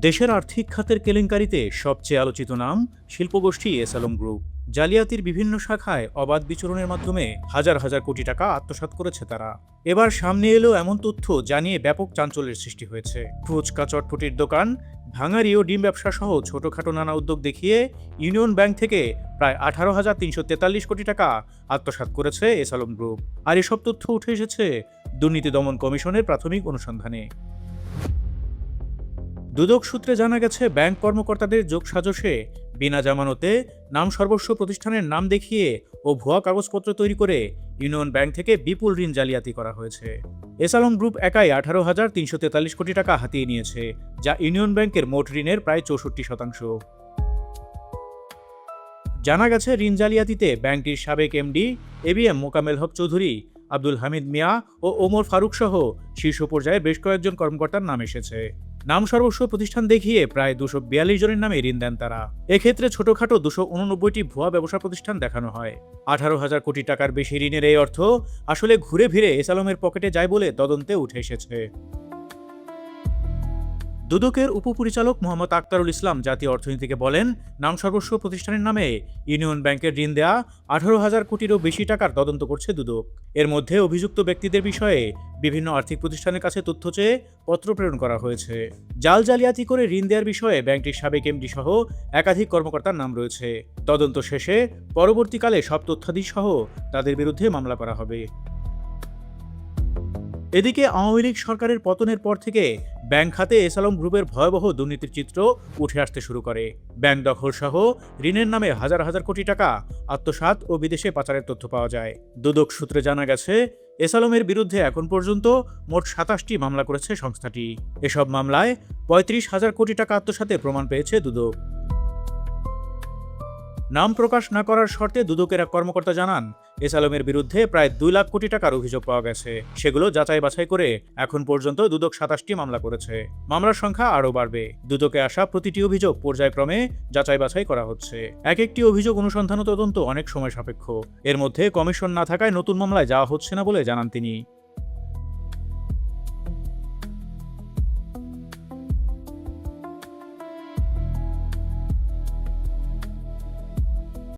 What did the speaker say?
দেশের আর্থিক খাতের কেলেঙ্কারিতে সবচেয়ে আলোচিত নাম শিল্পগোষ্ঠী এসালম গ্রুপ। জালিয়াতির বিভিন্ন শাখায় অবাধ বিচরণের মাধ্যমে হাজার হাজার কোটি টাকা আত্মসাৎ করেছে তারা। এবার সামনে এলো এমন তথ্য জানিয়ে ব্যাপক চাঞ্চল্যের সৃষ্টি হয়েছে। ফুচকা চটপটির দোকান, ভাঙারি ও ডিম ব্যবসা সহ ছোটখাটো নানা উদ্যোগ দেখিয়ে ইউনিয়ন ব্যাংক থেকে প্রায় 18,343 কোটি টাকা আত্মসাৎ করেছে এসালম গ্রুপ। আর এসব তথ্য উঠে এসেছে দুর্নীতি দমন কমিশনের প্রাথমিক অনুসন্ধানে। দুদক সূত্রে জানা গেছে, ব্যাংক কর্মকর্তাদের যোগসাজশে বিনা জামানতে নামসর্বস্ব প্রতিষ্ঠানের নাম দেখিয়ে ও ভুয়া কাগজপত্র তৈরি করে ইউনিয়ন ব্যাংক থেকে বিপুল ঋণ জালিয়াতি করা হয়েছে। এসালম গ্রুপ একাই 18,343 কোটি টাকা হাতিয়ে নিয়েছে, যা ইউনিয়ন ব্যাংকের মোট ঋণের প্রায় 64%। জানা গেছে, ঋণ জালিয়াতিতে ব্যাংকটির সাবেক এমডি এবিএম মোকামেল হক চৌধুরী, আব্দুল হামিদ মিয়া ও ওমর ফারুক সহ শীর্ষ পর্যায়ের বেশ কয়েকজন কর্মকর্তার নাম এসেছে। নাম সর্বস্ব প্রতিষ্ঠান দেখিয়ে প্রায় 242 জনের নামে ঋণ দেন তারা। এক্ষেত্রে ছোটখাটো 289টি ভুয়া ব্যবসা প্রতিষ্ঠান দেখানো হয়। 18,000 কোটি টাকার বেশি ঋণের এই অর্থ আসলে ঘুরে ফিরে এসালমের পকেটে যায় বলে তদন্তে উঠে এসেছে। দুদকের উপপরিচালক মোহাম্মদ আক্তারুল ইসলাম জাতীয় অর্থনীতিকে বলেন, নামসর্বস্ব প্রতিষ্ঠানের নামে ইউনিয়ন ব্যাংকের ঋণ দেয়া 18,000 কোটিরও বেশি টাকার তদন্ত করছে দুদক। এর মধ্যে অভিযুক্ত ব্যক্তিদের বিষয়ে বিভিন্ন আর্থিক প্রতিষ্ঠানের কাছে তথ্য চেয়ে পত্র প্রেরণ করা হয়েছে। জাল জালিয়াতি করে ঋণ দেওয়ার বিষয়ে ব্যাংকটির সাবেক এমডি সহ একাধিক কর্মকর্তার নাম রয়েছে। তদন্ত শেষে পরবর্তীকালে সব তথ্যাদি সহ তাদের বিরুদ্ধে মামলা করা হবে। এদিকে আওয়ামী লীগ সরকারের পতনের পর থেকে ব্যাংক খাতে এসালম গ্রুপের ভয়াবহ দুর্নীতির চিত্র উঠে আসতে শুরু করে। ব্যাংক দখল সহ ঋণের নামে হাজার হাজার কোটি টাকা আত্মসাৎ ও বিদেশে পাচারের তথ্য পাওয়া যায়। দুদক সূত্রে জানা গেছে, এসালমের বিরুদ্ধে এখন পর্যন্ত মোট 27টি মামলা করেছে সংস্থাটি। এসব মামলায় 35,000 কোটি টাকা আত্মসাতের প্রমাণ পেয়েছে দুদক। নাম প্রকাশ না করার শর্তে দুদকের এক কর্মকর্তা জানান, এসালমের বিরুদ্ধে প্রায় 2 লাখ কোটি টাকার অভিযোগ পাওয়া গেছে। সেগুলো যাচাই বাছাই করে এখন পর্যন্ত দুদক 27টি মামলা করেছে। মামলার সংখ্যা আরও বাড়বে। দুদকে আসা প্রতিটি অভিযোগ পর্যায়ক্রমে যাচাই বাছাই করা হচ্ছে। এক একটি অভিযোগ অনুসন্ধান ও তদন্ত অনেক সময় সাপেক্ষ। এর মধ্যে কমিশন না থাকায় নতুন মামলায় যাওয়া হচ্ছে না বলে জানান তিনি।